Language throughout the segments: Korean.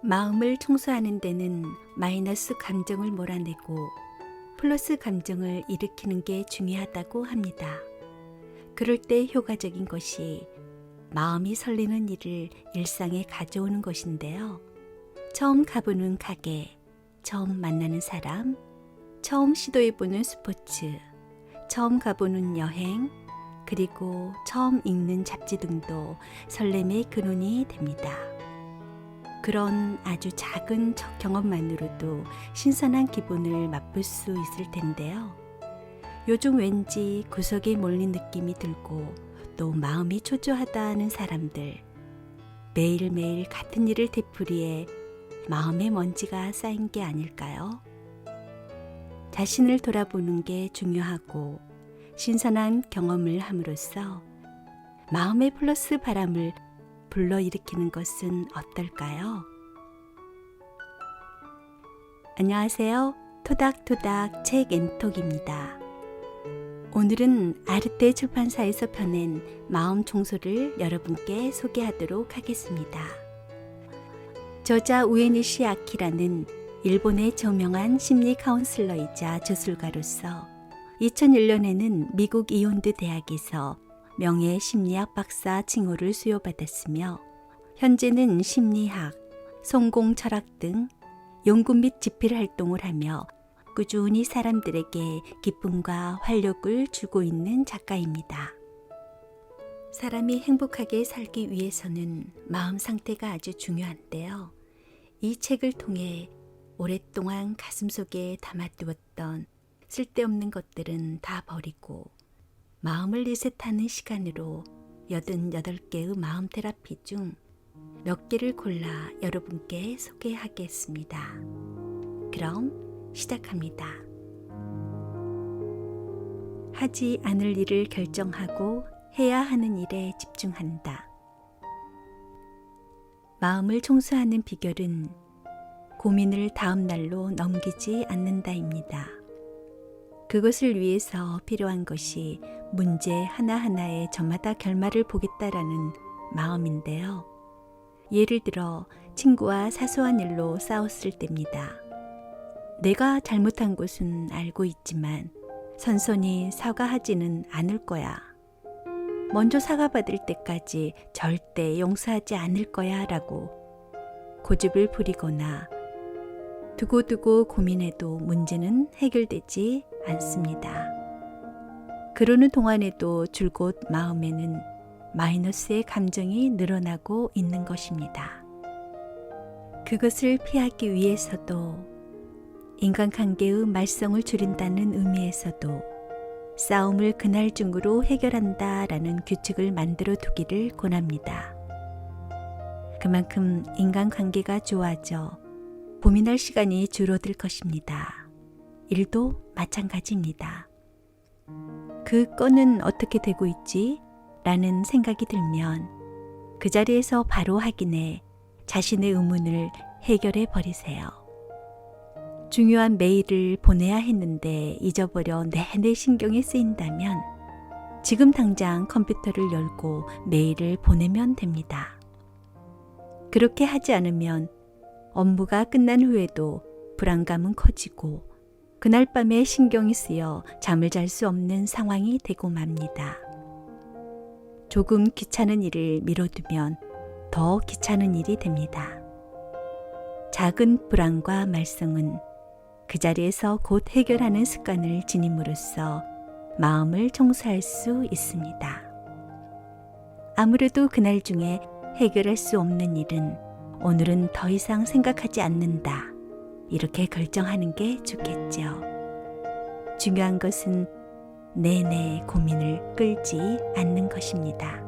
마음을 청소하는 데는 마이너스 감정을 몰아내고 플러스 감정을 일으키는 게 중요하다고 합니다. 그럴 때 효과적인 것이 마음이 설레는 일을 일상에 가져오는 것인데요. 처음 가보는 가게, 처음 만나는 사람, 처음 시도해보는 스포츠, 처음 가보는 여행, 그리고 처음 읽는 잡지 등도 설렘의 근원이 됩니다. 그런 아주 작은 첫 경험만으로도 신선한 기분을 맛볼 수 있을 텐데요. 요즘 왠지 구석에 몰린 느낌이 들고 또 마음이 초조하다는 사람들, 매일매일 같은 일을 되풀이해 마음에 먼지가 쌓인 게 아닐까요? 자신을 돌아보는 게 중요하고 신선한 경험을 함으로써 마음의 플러스 바람을 불러일으키는 것은 어떨까요? 안녕하세요. 토닥토닥 책앤톡입니다. 오늘은 아르테 출판사에서 펴낸 마음 청소를 여러분께 소개하도록 하겠습니다. 저자 우에니시 아키라는 일본의 저명한 심리 카운슬러이자 저술가로서 2001년에는 미국 이온드 대학에서 명예 심리학 박사 칭호를 수여받았으며 현재는 심리학, 성공 철학 등 연구 및 집필 활동을 하며 꾸준히 사람들에게 기쁨과 활력을 주고 있는 작가입니다. 사람이 행복하게 살기 위해서는 마음 상태가 아주 중요한데요. 이 책을 통해 오랫동안 가슴속에 담아두었던 쓸데없는 것들은 다 버리고 마음을 리셋하는 시간으로 88개의 마음 테라피 중 몇 개를 골라 여러분께 소개하겠습니다. 그럼 시작합니다. 하지 않을 일을 결정하고 해야 하는 일에 집중한다. 마음을 청소하는 비결은 고민을 다음 날로 넘기지 않는다입니다. 그것을 위해서 필요한 것이 문제 하나하나에 저마다 결말을 보겠다라는 마음인데요. 예를 들어 친구와 사소한 일로 싸웠을 때입니다. 내가 잘못한 것은 알고 있지만 선선히 사과하지는 않을 거야. 먼저 사과받을 때까지 절대 용서하지 않을 거야 라고 고집을 부리거나 두고두고 고민해도 문제는 해결되지 않습니다. 그러는 동안에도 줄곧 마음에는 마이너스의 감정이 늘어나고 있는 것입니다. 그것을 피하기 위해서도 인간관계의 말썽을 줄인다는 의미에서도 싸움을 그날 중으로 해결한다라는 규칙을 만들어 두기를 권합니다. 그만큼 인간관계가 좋아져 고민할 시간이 줄어들 것입니다. 일도 마찬가지입니다. 그 건은 어떻게 되고 있지? 라는 생각이 들면 그 자리에서 바로 확인해 자신의 의문을 해결해 버리세요. 중요한 메일을 보내야 했는데 잊어버려 내내 신경이 쓰인다면 지금 당장 컴퓨터를 열고 메일을 보내면 됩니다. 그렇게 하지 않으면 업무가 끝난 후에도 불안감은 커지고 그날 밤에 신경이 쓰여 잠을 잘 수 없는 상황이 되고 맙니다. 조금 귀찮은 일을 미뤄두면 더 귀찮은 일이 됩니다. 작은 불안과 말썽은 그 자리에서 곧 해결하는 습관을 지님으로써 마음을 청소할 수 있습니다. 아무래도 그날 중에 해결할 수 없는 일은 오늘은 더 이상 생각하지 않는다. 이렇게 결정하는 게 좋겠죠. 중요한 것은 내내 고민을 끌지 않는 것입니다.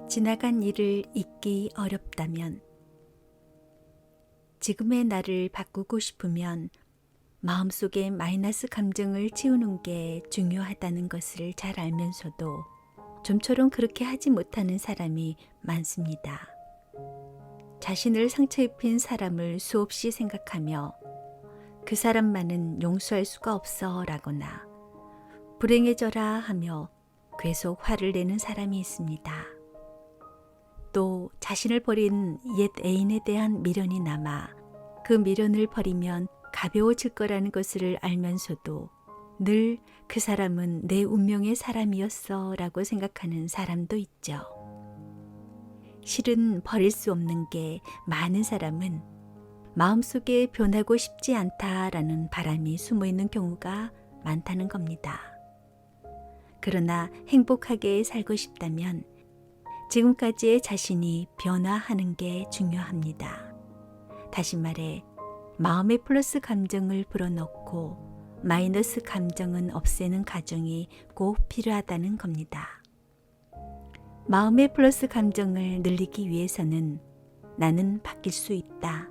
지나간 일을 잊기 어렵다면, 지금의 나를 바꾸고 싶으면 마음속의 마이너스 감정을 치우는 게 중요하다는 것을 잘 알면서도 좀처럼 그렇게 하지 못하는 사람이 많습니다. 자신을 상처 입힌 사람을 수없이 생각하며 그 사람만은 용서할 수가 없어 라거나 불행해져라 하며 계속 화를 내는 사람이 있습니다. 또 자신을 버린 옛 애인에 대한 미련이 남아 그 미련을 버리면 가벼워질 거라는 것을 알면서도 늘 그 사람은 내 운명의 사람이었어 라고 생각하는 사람도 있죠. 실은 버릴 수 없는 게 많은 사람은 마음속에 변하고 싶지 않다라는 바람이 숨어 있는 경우가 많다는 겁니다. 그러나 행복하게 살고 싶다면 지금까지의 자신이 변화하는 게 중요합니다. 다시 말해 마음의 플러스 감정을 불어넣고 마이너스 감정은 없애는 과정이 꼭 필요하다는 겁니다. 마음의 플러스 감정을 늘리기 위해서는 나는 바뀔 수 있다.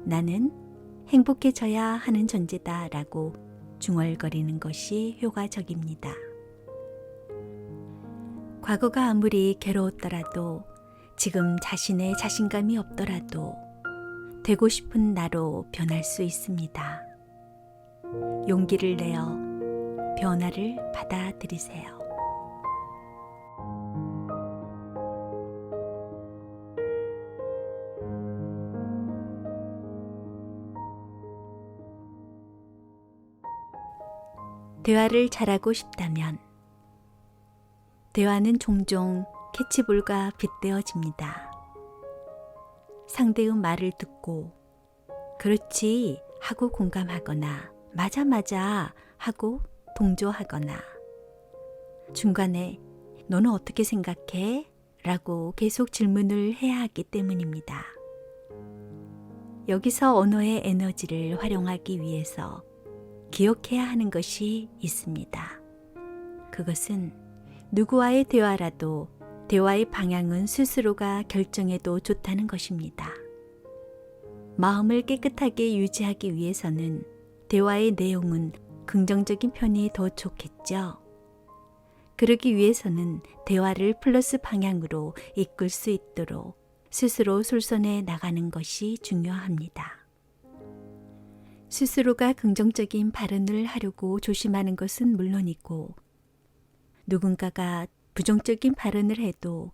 나는 행복해져야 하는 존재다 라고 중얼거리는 것이 효과적입니다. 과거가 아무리 괴로웠더라도 지금 자신의 자신감이 없더라도 되고 싶은 나로 변할 수 있습니다. 용기를 내어 변화를 받아들이세요. 대화를 잘하고 싶다면 대화는 종종 캐치볼과 빗대어집니다. 상대의 말을 듣고 그렇지 하고 공감하거나 맞아 하고 동조하거나 중간에 너는 어떻게 생각해? 라고 계속 질문을 해야 하기 때문입니다. 여기서 언어의 에너지를 활용하기 위해서 기억해야 하는 것이 있습니다. 그것은 누구와의 대화라도 대화의 방향은 스스로가 결정해도 좋다는 것입니다. 마음을 깨끗하게 유지하기 위해서는 대화의 내용은 긍정적인 편이 더 좋겠죠. 그러기 위해서는 대화를 플러스 방향으로 이끌 수 있도록 스스로 솔선해 나가는 것이 중요합니다. 스스로가 긍정적인 발언을 하려고 조심하는 것은 물론이고 누군가가 부정적인 발언을 해도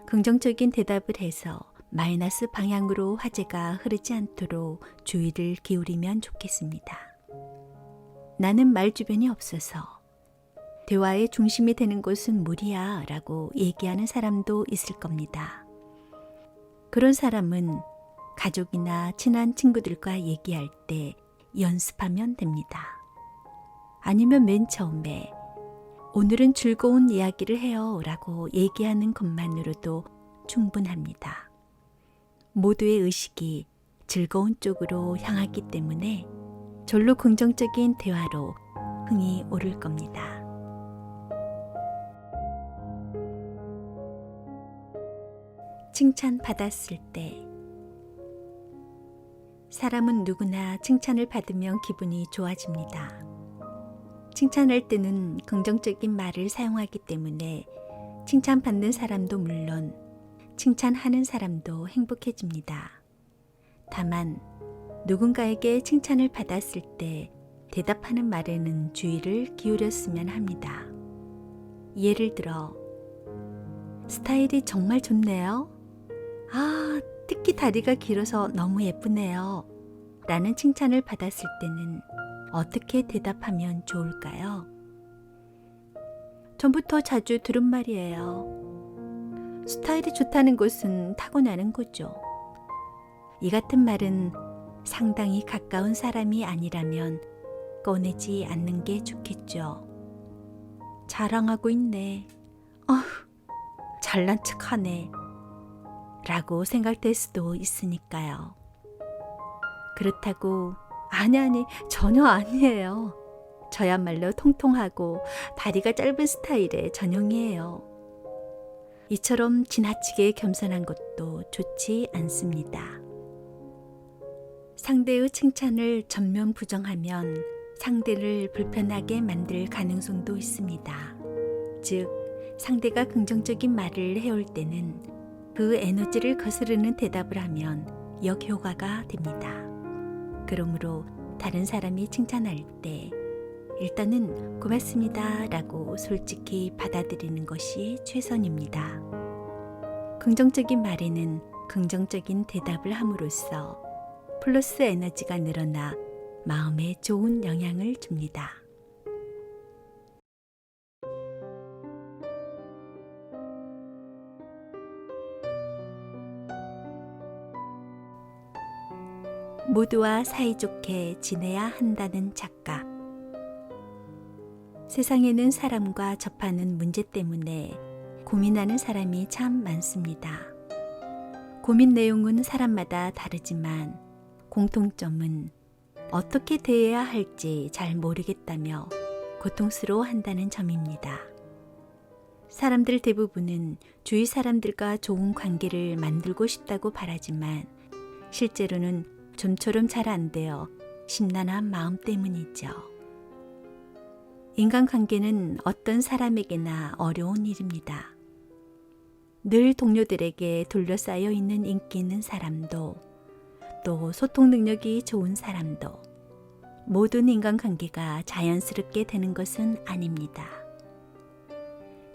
긍정적인 대답을 해서 마이너스 방향으로 화제가 흐르지 않도록 주의를 기울이면 좋겠습니다. 나는 말 주변이 없어서 대화의 중심이 되는 것은 무리야 라고 얘기하는 사람도 있을 겁니다. 그런 사람은 가족이나 친한 친구들과 얘기할 때 연습하면 됩니다. 아니면 맨 처음에 오늘은 즐거운 이야기를 해요 라고 얘기하는 것만으로도 충분합니다. 모두의 의식이 즐거운 쪽으로 향하기 때문에 절로 긍정적인 대화로 흥이 오를 겁니다. 칭찬받았을 때 사람은 누구나 칭찬을 받으면 기분이 좋아집니다. 칭찬할 때는 긍정적인 말을 사용하기 때문에 칭찬받는 사람도 물론 칭찬하는 사람도 행복해집니다. 다만 누군가에게 칭찬을 받았을 때 대답하는 말에는 주의를 기울였으면 합니다. 예를 들어 스타일이 정말 좋네요. 아, 특히 다리가 길어서 너무 예쁘네요. 라는 칭찬을 받았을 때는 어떻게 대답하면 좋을까요? 전부터 자주 들은 말이에요. 스타일이 좋다는 것은 타고나는 거죠. 이 같은 말은 상당히 가까운 사람이 아니라면 꺼내지 않는 게 좋겠죠. 자랑하고 있네. 잘난 척하네. 라고 생각될 수도 있으니까요. 그렇다고 아니 전혀 아니에요. 저야말로 통통하고 다리가 짧은 스타일의 전형이에요. 이처럼 지나치게 겸손한 것도 좋지 않습니다. 상대의 칭찬을 전면 부정하면 상대를 불편하게 만들 가능성도 있습니다. 즉, 상대가 긍정적인 말을 해올 때는 그 에너지를 거스르는 대답을 하면 역효과가 됩니다. 그러므로 다른 사람이 칭찬할 때 일단은 고맙습니다 라고 솔직히 받아들이는 것이 최선입니다. 긍정적인 말에는 긍정적인 대답을 함으로써 플러스 에너지가 늘어나 마음에 좋은 영향을 줍니다. 모두와 사이좋게 지내야 한다는 착각. 세상에는 사람과 접하는 문제 때문에 고민하는 사람이 참 많습니다. 고민 내용은 사람마다 다르지만 공통점은 어떻게 대해야 할지 잘 모르겠다며 고통스러워한다는 점입니다. 사람들 대부분은 주위 사람들과 좋은 관계를 만들고 싶다고 바라지만 실제로는 좀처럼 잘 안 되어 심란한 마음 때문이죠. 인간관계는 어떤 사람에게나 어려운 일입니다. 늘 동료들에게 둘러싸여 있는 인기 있는 사람도 또 소통 능력이 좋은 사람도 모든 인간관계가 자연스럽게 되는 것은 아닙니다.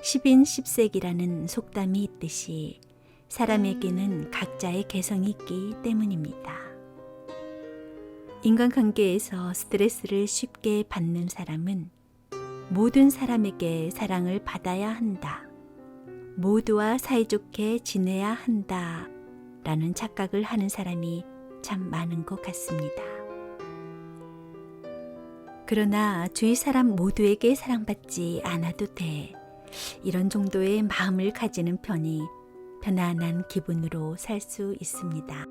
10인 10색이라는 속담이 있듯이 사람에게는 각자의 개성이 있기 때문입니다. 인간관계에서 스트레스를 쉽게 받는 사람은 모든 사람에게 사랑을 받아야 한다. 모두와 사이좋게 지내야 한다. 라는 착각을 하는 사람이 참 많은 것 같습니다. 그러나 주위 사람 모두에게 사랑받지 않아도 돼. 이런 정도의 마음을 가지는 편이 편안한 기분으로 살 수 있습니다.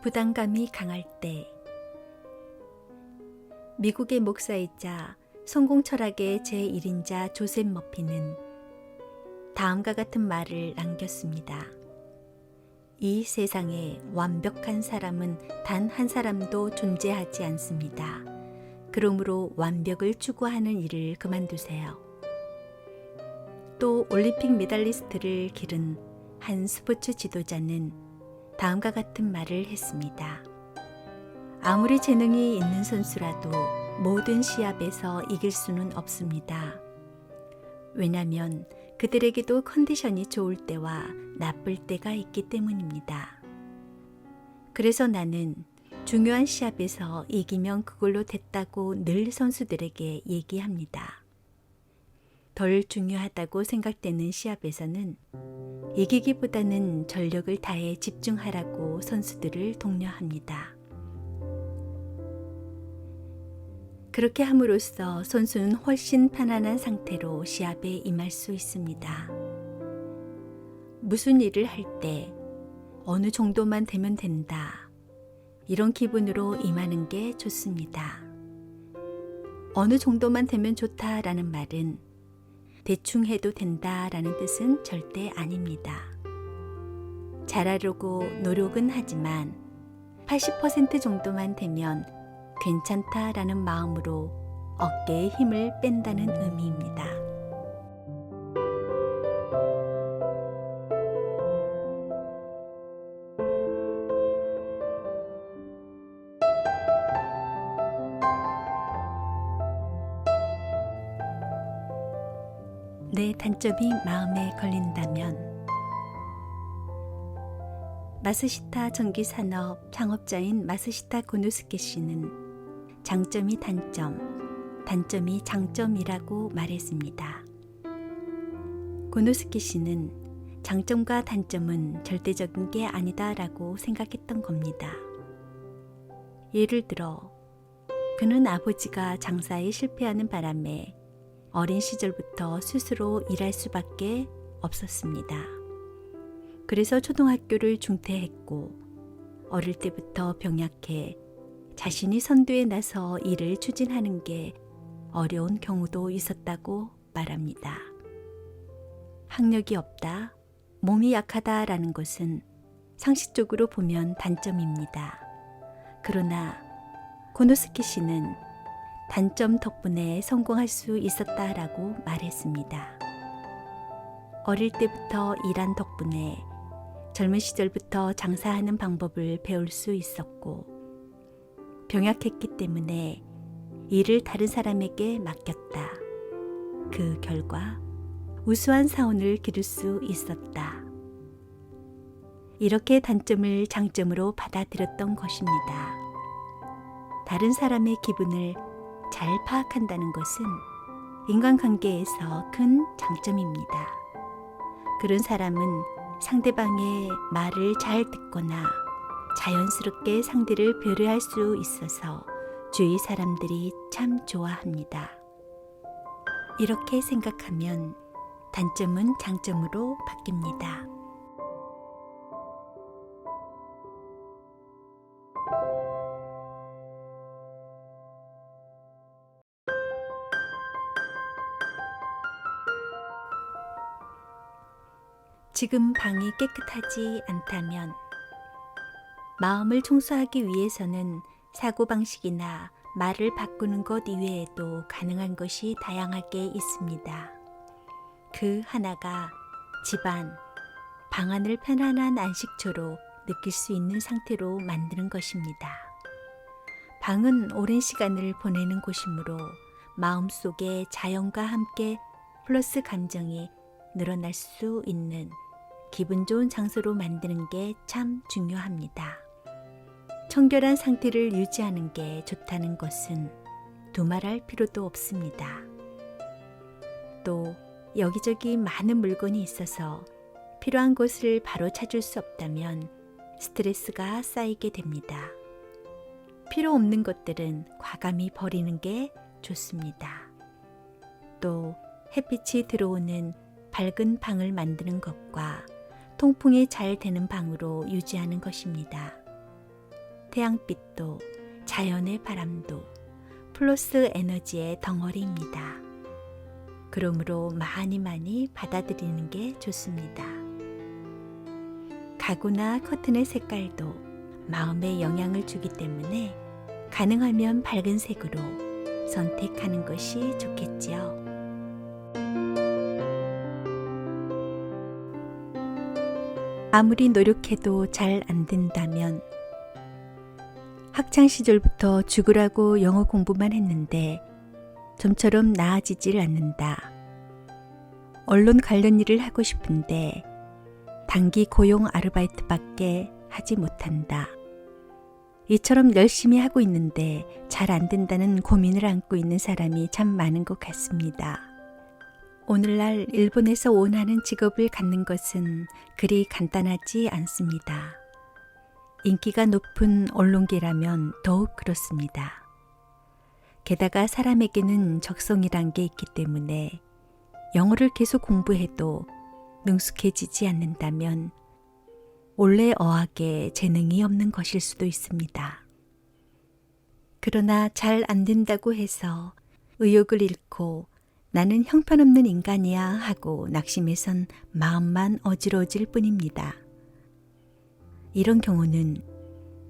부담감이 강할 때. 미국의 목사이자 성공 철학의 제1인자 조셉 머피는 다음과 같은 말을 남겼습니다. 이 세상에 완벽한 사람은 단 한 사람도 존재하지 않습니다. 그러므로 완벽을 추구하는 일을 그만두세요. 또 올림픽 메달리스트를 기른 한 스포츠 지도자는 다음과 같은 말을 했습니다. 아무리 재능이 있는 선수라도 모든 시합에서 이길 수는 없습니다. 왜냐하면 그들에게도 컨디션이 좋을 때와 나쁠 때가 있기 때문입니다. 그래서 나는 중요한 시합에서 이기면 그걸로 됐다고 늘 선수들에게 얘기합니다. 덜 중요하다고 생각되는 시합에서는 이기기보다는 전력을 다해 집중하라고 선수들을 독려합니다. 그렇게 함으로써 선수는 훨씬 편안한 상태로 시합에 임할 수 있습니다. 무슨 일을 할 때 어느 정도만 되면 된다. 이런 기분으로 임하는 게 좋습니다. 어느 정도만 되면 좋다라는 말은 대충 해도 된다라는 뜻은 절대 아닙니다. 잘하려고 노력은 하지만 80% 정도만 되면 괜찮다라는 마음으로 어깨에 힘을 뺀다는 의미입니다. 내 단점이 마음에 걸린다면 마스시타 전기산업 창업자인 마스시타 고노스케 씨는 장점이 단점, 단점이 장점이라고 말했습니다. 고노스케 씨는 장점과 단점은 절대적인 게 아니다라고 생각했던 겁니다. 예를 들어 그는 아버지가 장사에 실패하는 바람에 어린 시절부터 스스로 일할 수밖에 없었습니다. 그래서 초등학교를 중퇴했고 어릴 때부터 병약해 자신이 선두에 나서 일을 추진하는 게 어려운 경우도 있었다고 말합니다. 학력이 없다, 몸이 약하다라는 것은 상식적으로 보면 단점입니다. 그러나 고노스키 씨는 단점 덕분에 성공할 수 있었다라고 말했습니다. 어릴 때부터 일한 덕분에 젊은 시절부터 장사하는 방법을 배울 수 있었고, 병약했기 때문에 일을 다른 사람에게 맡겼다. 그 결과 우수한 사원을 기를 수 있었다. 이렇게 단점을 장점으로 받아들였던 것입니다. 다른 사람의 기분을 잘 파악한다는 것은 인간관계에서 큰 장점입니다. 그런 사람은 상대방의 말을 잘 듣거나 자연스럽게 상대를 배려할 수 있어서 주위 사람들이 참 좋아합니다. 이렇게 생각하면 단점은 장점으로 바뀝니다. 지금 방이 깨끗하지 않다면 마음을 청소하기 위해서는 사고방식이나 말을 바꾸는 것 이외에도 가능한 것이 다양하게 있습니다. 그 하나가 집안, 방안을 편안한 안식처로 느낄 수 있는 상태로 만드는 것입니다. 방은 오랜 시간을 보내는 곳이므로 마음속에 자연과 함께 플러스 감정이 늘어날 수 있는 기분 좋은 장소로 만드는 게 참 중요합니다. 청결한 상태를 유지하는 게 좋다는 것은 두말할 필요도 없습니다. 또 여기저기 많은 물건이 있어서 필요한 것을 바로 찾을 수 없다면 스트레스가 쌓이게 됩니다. 필요 없는 것들은 과감히 버리는 게 좋습니다. 또 햇빛이 들어오는 밝은 방을 만드는 것과 통풍이 잘 되는 방으로 유지하는 것입니다. 태양빛도 자연의 바람도 플러스 에너지의 덩어리입니다. 그러므로 많이 받아들이는 게 좋습니다. 가구나 커튼의 색깔도 마음에 영향을 주기 때문에 가능하면 밝은 색으로 선택하는 것이 좋겠지요. 아무리 노력해도 잘 안 된다면 학창 시절부터 죽으라고 영어 공부만 했는데 좀처럼 나아지질 않는다. 언론 관련 일을 하고 싶은데 단기 고용 아르바이트밖에 하지 못한다. 이처럼 열심히 하고 있는데 잘 안 된다는 고민을 안고 있는 사람이 참 많은 것 같습니다. 오늘날 일본에서 원하는 직업을 갖는 것은 그리 간단하지 않습니다. 인기가 높은 언론계라면 더욱 그렇습니다. 게다가 사람에게는 적성이란 게 있기 때문에 영어를 계속 공부해도 능숙해지지 않는다면 원래 어학에 재능이 없는 것일 수도 있습니다. 그러나 잘 안 된다고 해서 의욕을 잃고 나는 형편없는 인간이야 하고 낙심해선 마음만 어지러워질 뿐입니다. 이런 경우는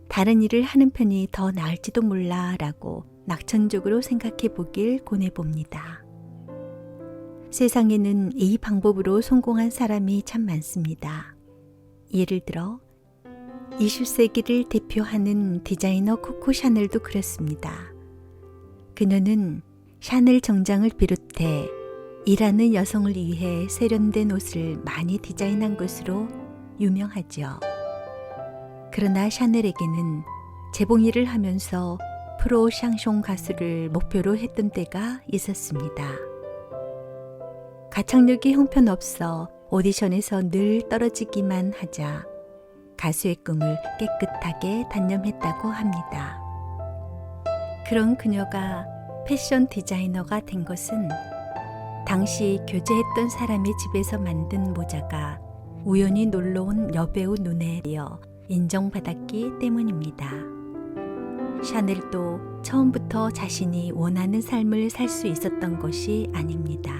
다른 일을 하는 편이 더 나을지도 몰라 라고 낙천적으로 생각해 보길 권해봅니다. 세상에는 이 방법으로 성공한 사람이 참 많습니다. 예를 들어 20세기를 대표하는 디자이너 코코 샤넬도 그렇습니다. 그녀는 샤넬 정장을 비롯해 일하는 여성을 위해 세련된 옷을 많이 디자인한 것으로 유명하죠. 그러나 샤넬에게는 재봉일을 하면서 프로 샹숑 가수를 목표로 했던 때가 있었습니다. 가창력이 형편없어 오디션에서 늘 떨어지기만 하자 가수의 꿈을 깨끗하게 단념했다고 합니다. 그런 그녀가 패션 디자이너가 된 것은 당시 교제했던 사람의 집에서 만든 모자가 우연히 놀러온 여배우 눈에 띄어 인정받았기 때문입니다. 샤넬도 처음부터 자신이 원하는 삶을 살 수 있었던 것이 아닙니다.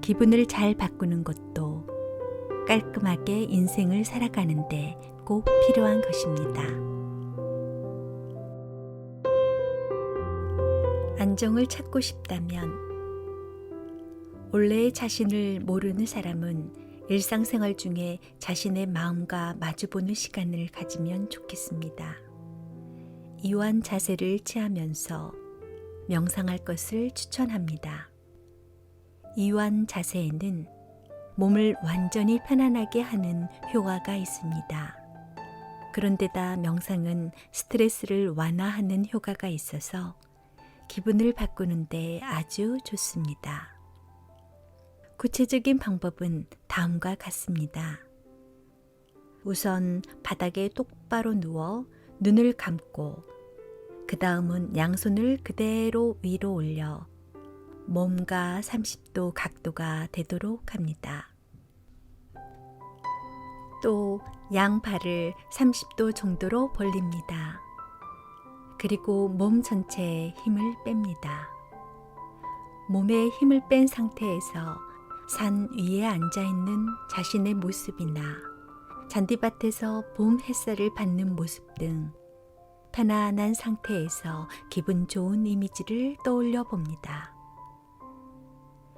기분을 잘 바꾸는 것도 깔끔하게 인생을 살아가는데 꼭 필요한 것입니다. 안정을 찾고 싶다면 원래 자신을 모르는 사람은 일상생활 중에 자신의 마음과 마주보는 시간을 가지면 좋겠습니다. 이완 자세를 취하면서 명상할 것을 추천합니다. 이완 자세에는 몸을 완전히 편안하게 하는 효과가 있습니다. 그런데다 명상은 스트레스를 완화하는 효과가 있어서 기분을 바꾸는데 아주 좋습니다. 구체적인 방법은 다음과 같습니다. 우선 바닥에 똑바로 누워 눈을 감고 그 다음은 양손을 그대로 위로 올려 몸과 30도 각도가 되도록 합니다. 또 양발을 30도 정도로 벌립니다. 그리고 몸 전체에 힘을 뺍니다. 몸에 힘을 뺀 상태에서 산 위에 앉아있는 자신의 모습이나 잔디밭에서 봄 햇살을 받는 모습 등 편안한 상태에서 기분 좋은 이미지를 떠올려 봅니다.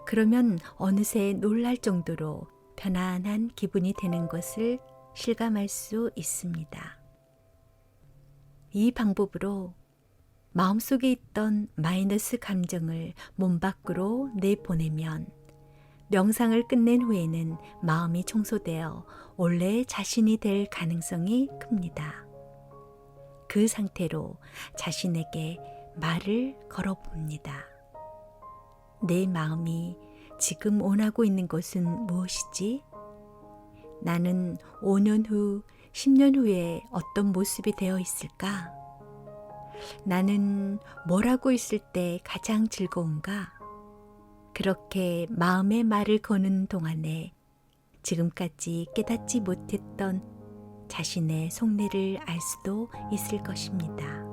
그러면 어느새 놀랄 정도로 편안한 기분이 되는 것을 실감할 수 있습니다. 이 방법으로 마음속에 있던 마이너스 감정을 몸 밖으로 내보내면 명상을 끝낸 후에는 마음이 청소되어 원래의 자신이 될 가능성이 큽니다. 그 상태로 자신에게 말을 걸어봅니다. 내 마음이 지금 원하고 있는 것은 무엇이지? 나는 5년 후, 10년 후에 어떤 모습이 되어 있을까? 나는 뭘 하고 있을 때 가장 즐거운가? 그렇게 마음의 말을 거는 동안에 지금까지 깨닫지 못했던 자신의 속내를 알 수도 있을 것입니다.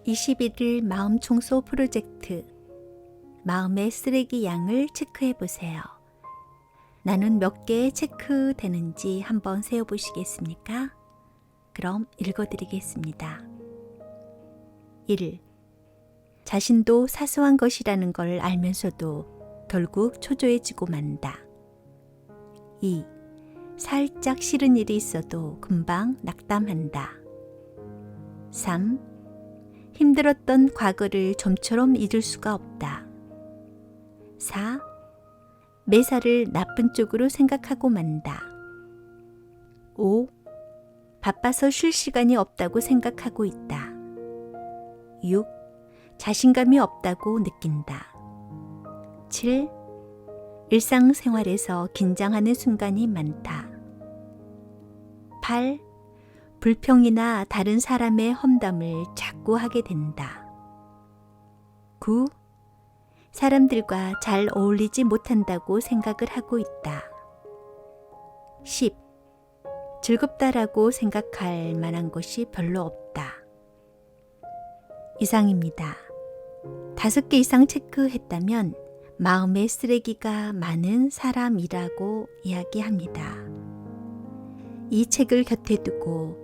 (21일) 마음 청소 프로젝트. 마음의 쓰레기 양을 체크해 보세요. 나는 몇 개 체크되는지 한번 세어보시겠습니까? 그럼 읽어드리겠습니다. 1. 자신도 사소한 것이라는 걸 알면서도 결국 초조해지고 만다. 2. 살짝 싫은 일이 있어도 금방 낙담한다. 3. 힘들었던 과거를 좀처럼 잊을 수가 없다. 4. 매사를 나쁜 쪽으로 생각하고 만다. 5. 바빠서 쉴 시간이 없다고 생각하고 있다. 6. 자신감이 없다고 느낀다. 7. 일상생활에서 긴장하는 순간이 많다. 8. 불평이나 다른 사람의 험담을 자꾸 하게 된다. 9. 사람들과 잘 어울리지 못한다고 생각을 하고 있다. 10. 즐겁다라고 생각할 만한 것이 별로 없다. 이상입니다. 5개 이상 체크했다면 마음의 쓰레기가 많은 사람이라고 이야기합니다. 이 책을 곁에 두고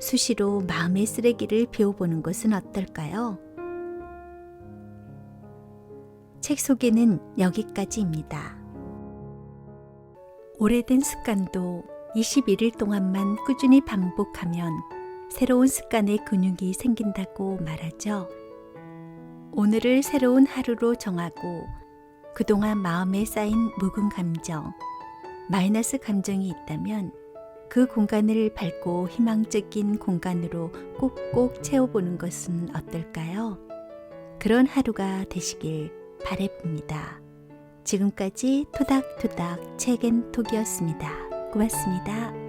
수시로 마음의 쓰레기를 비워보는 것은 어떨까요? 책 소개는 여기까지입니다. 오래된 습관도 21일 동안만 꾸준히 반복하면 새로운 습관의 근육이 생긴다고 말하죠. 오늘을 새로운 하루로 정하고 그동안 마음에 쌓인 묵은 감정, 마이너스 감정이 있다면 그 공간을 밝고 희망적인 공간으로 꼭꼭 채워보는 것은 어떨까요? 그런 하루가 되시길 바라봅니다. 지금까지 토닥토닥 책앤톡이었습니다. 고맙습니다.